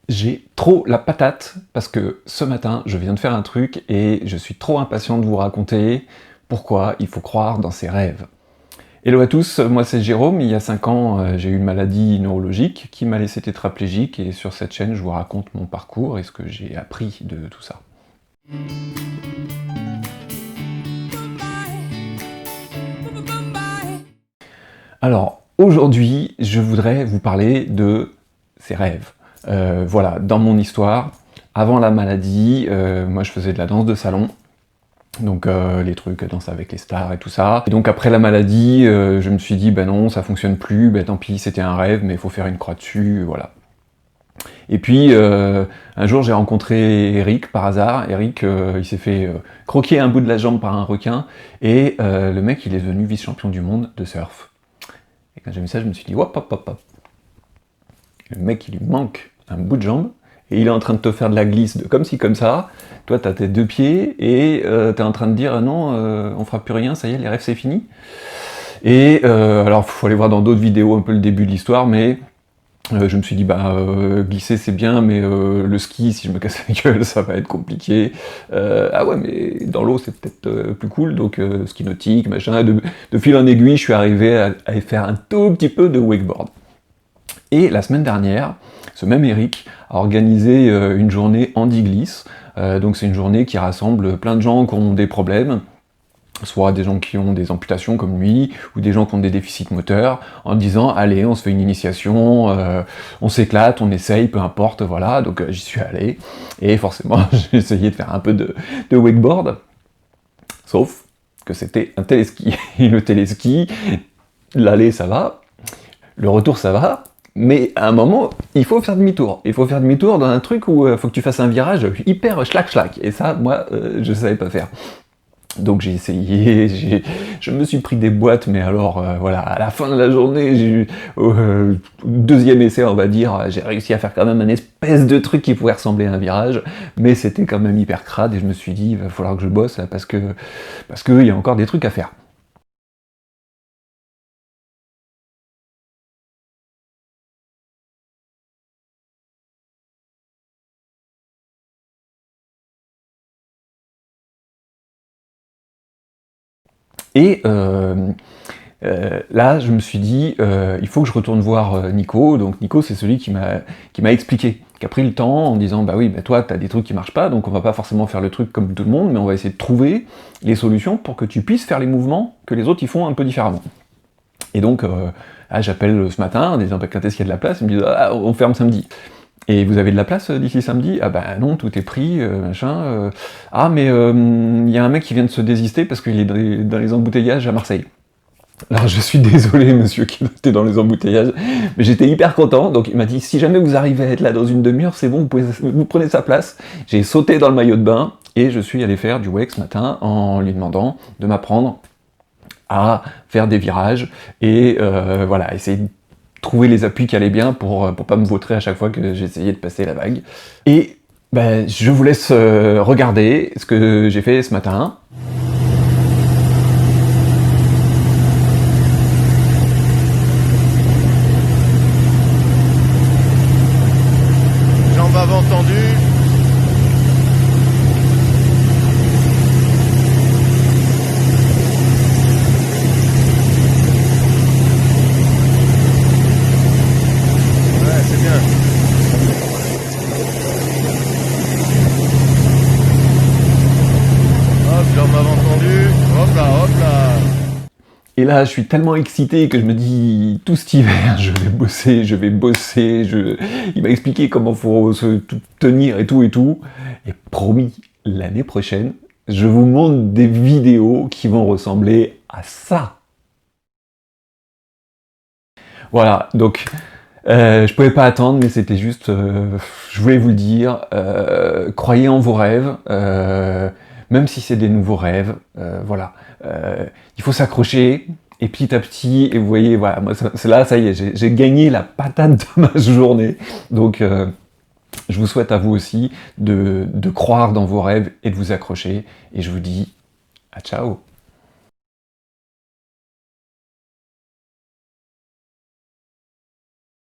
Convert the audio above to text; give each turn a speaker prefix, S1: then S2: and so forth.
S1: J'ai trop la patate parce que ce matin, je viens de faire un truc et je suis trop impatient de vous raconter pourquoi il faut croire dans ses rêves. Hello à tous, moi c'est Jérôme. Il y a 5 ans, j'ai eu une maladie neurologique qui m'a laissé tétraplégique et sur cette chaîne, je vous raconte mon parcours et ce que j'ai appris de tout ça. Alors, aujourd'hui, je voudrais vous parler de ces rêves. Voilà, dans mon histoire, avant la maladie, moi je faisais de la danse de salon, donc les trucs, danse avec les stars et tout ça. Et donc après la maladie, je me suis dit, ben non, ça fonctionne plus, ben tant pis, c'était un rêve, mais il faut faire une croix dessus, voilà. Et puis, un jour, j'ai rencontré Eric, par hasard. Eric, il s'est fait croquer un bout de la jambe par un requin, et le mec, il est devenu vice-champion du monde de surf. Et quand j'ai vu ça, je me suis dit, hop, hop, hop, hop. Le mec, il lui manque un bout de jambe, et il est en train de te faire de la glisse de comme ci, comme ça. Toi, t'as tes 2 pieds, et t'es en train de dire, non, on fera plus rien, ça y est, les rêves, c'est fini. Et alors, faut aller voir dans d'autres vidéos un peu le début de l'histoire, mais je me suis dit, bah, glisser c'est bien, mais le ski, si je me casse la gueule, ça va être compliqué. Ah ouais, mais dans l'eau, c'est peut-être plus cool, donc ski nautique, machin. De fil en aiguille, je suis arrivé à faire un tout petit peu de wakeboard. Et la semaine dernière, ce même Eric a organisé une journée handi-glisse. Donc c'est une journée qui rassemble plein de gens qui ont des problèmes, soit des gens qui ont des amputations comme lui, ou des gens qui ont des déficits moteurs, en disant « Allez, on se fait une initiation, on s'éclate, on essaye, peu importe, voilà ». Donc j'y suis allé, et forcément j'ai essayé de faire un peu de wakeboard, sauf que c'était un téléski. Et le téléski, l'aller ça va, le retour ça va, mais à un moment, il faut faire demi-tour. Il faut faire demi-tour dans un truc où il faut que tu fasses un virage hyper schlac-schlac, et ça, moi, je savais pas faire. Donc j'ai essayé, je me suis pris des boîtes, mais alors voilà, à la fin de la journée, j'ai eu deuxième essai, on va dire, j'ai réussi à faire quand même un espèce de truc qui pouvait ressembler à un virage, mais c'était quand même hyper crade, et je me suis dit, il va falloir que je bosse là, parce que il y a encore des trucs à faire. Et là, je me suis dit, il faut que je retourne voir Nico. Donc Nico, c'est celui qui m'a expliqué, qui a pris le temps en disant, bah oui, bah toi, t'as des trucs qui marchent pas, donc on va pas forcément faire le truc comme tout le monde, mais on va essayer de trouver les solutions pour que tu puisses faire les mouvements que les autres ils font un peu différemment. Et donc, j'appelle ce matin en disant, bah, quand est-ce qu'il y a de la place? Ils me disent, ah, on ferme samedi. Et vous avez de la place d'ici samedi? Ah bah non, tout est pris, machin. Ah mais il y a un mec qui vient de se désister parce qu'il est dans les embouteillages à Marseille. Alors je suis désolé monsieur qui était dans les embouteillages, mais j'étais hyper content, donc il m'a dit si jamais vous arrivez à être là dans une demi-heure, c'est bon, vous prenez sa place. J'ai sauté dans le maillot de bain, et je suis allé faire du wake ce matin en lui demandant de m'apprendre à faire des virages, et voilà, essayer de trouver les appuis qui allaient bien pour pas me vautrer à chaque fois que j'essayais de passer la vague. Et ben, je vous laisse regarder ce que j'ai fait ce matin.
S2: Jambes avant tendues. Ouais, c'est bien. Hop, jambes avant tendues. Hop là, hop là.
S1: Et là, je suis tellement excité que je me dis, tout cet hiver, je vais bosser, Il m'a expliqué comment faut se tenir et tout. Et promis, l'année prochaine, je vous montre des vidéos qui vont ressembler à ça. Voilà, donc, je pouvais pas attendre, mais c'était juste, je voulais vous le dire, croyez en vos rêves, même si c'est des nouveaux rêves, voilà. Il faut s'accrocher, et petit à petit, et vous voyez, voilà, moi, là, ça y est, j'ai gagné la patate de ma journée, donc je vous souhaite à vous aussi de croire dans vos rêves et de vous accrocher, et je vous dis à ciao.